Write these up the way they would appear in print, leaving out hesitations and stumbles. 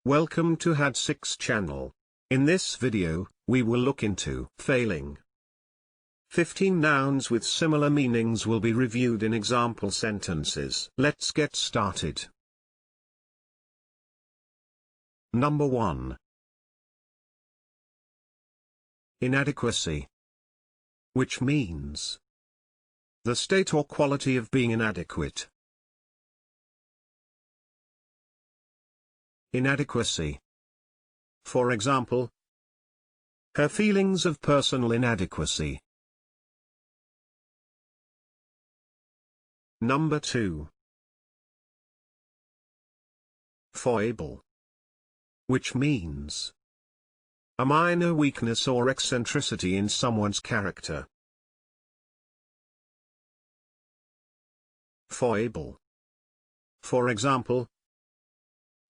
Welcome to Had6 channel. In this video, we will look into failing. 15 nouns with similar meanings will be reviewed in example sentences. Let's get started. Number 1. Inadequacy. Which means the state or quality of being inadequate. Inadequacy. For example, her feelings of personal inadequacy. Number 2. Foible. Which means a minor weakness or eccentricity in someone's character. Foible. For example,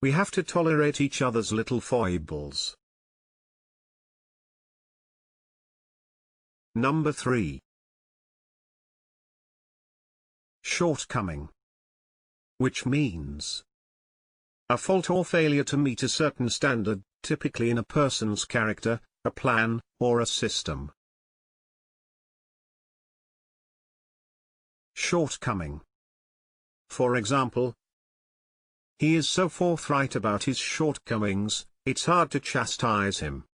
we have to tolerate each other's little foibles. Number 3. Shortcoming. Which means a fault or failure to meet a certain standard, typically in a person's character, a plan, or a system. Shortcoming. For example, he is so forthright about his shortcomings, it's hard to chastise him.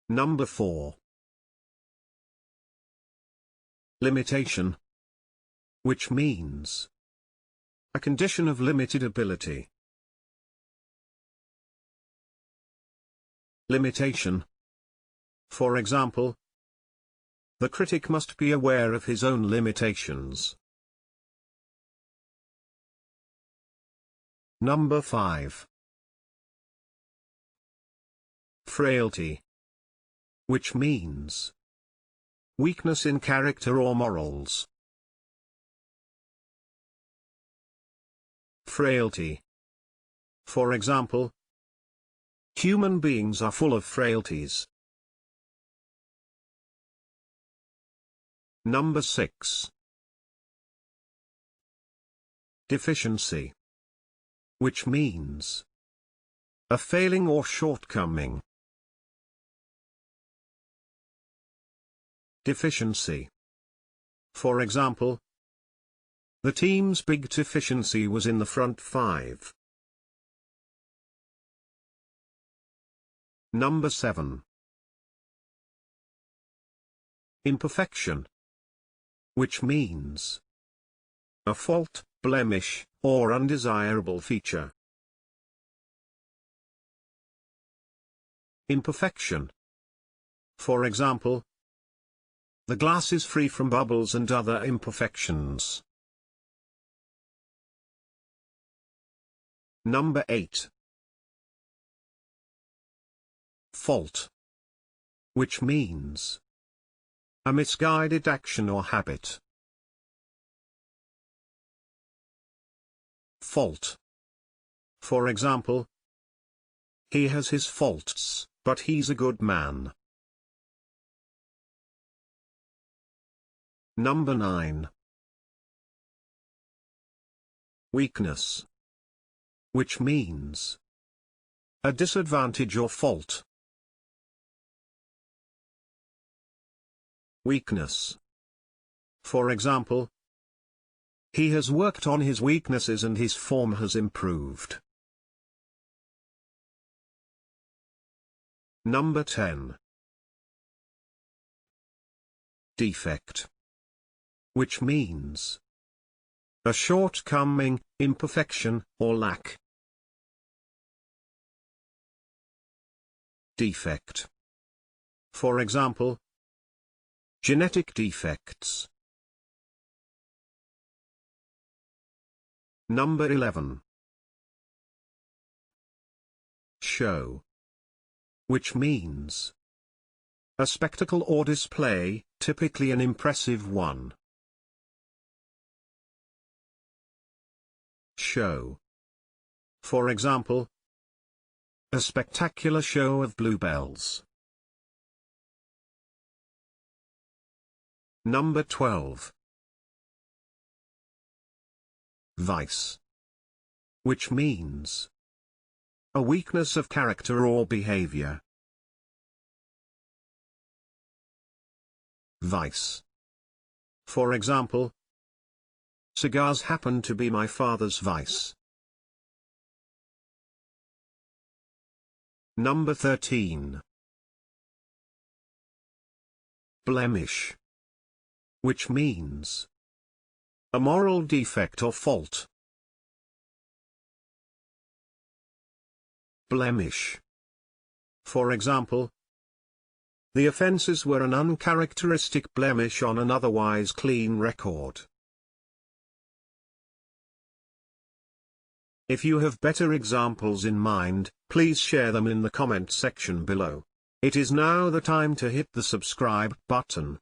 Number 4. Limitation. Which means a condition of limited ability. Limitation. For example, the critic must be aware of his own limitations. Number 5. Frailty. Which means weakness in character or morals. Frailty. For example, human beings are full of frailties. Number 6. Deficiency. Which means a failing or shortcoming. Deficiency. For example, the team's big deficiency was in the front 5. Number 7. Imperfection. Which means a fault, blemish, or undesirable feature. Imperfection. For example, the glass is free from bubbles and other imperfections. Number 8. Fault. Which means a misguided action or habit. Fault. For example, he has his faults, but he's a good man. Number 9. Weakness. Which means a disadvantage or fault. Weakness. For example, he has worked on his weaknesses and his form has improved. Number 10. Defect. Which means a shortcoming, imperfection, or lack. Defect. For example, genetic defects. Number 11. Show. Which means a spectacle or display, typically an impressive one. Show. For example, a spectacular show of bluebells. Number 12. Vice. which means a weakness of character or behavior. Vice. For example, cigars happen to be my father's vice. Number 13. Blemish, which means a moral defect or fault. Blemish. For example, the offences were an uncharacteristic blemish on an otherwise clean record. If you have better examples in mind, please share them in the comment section below. It is now the time to hit the subscribe button.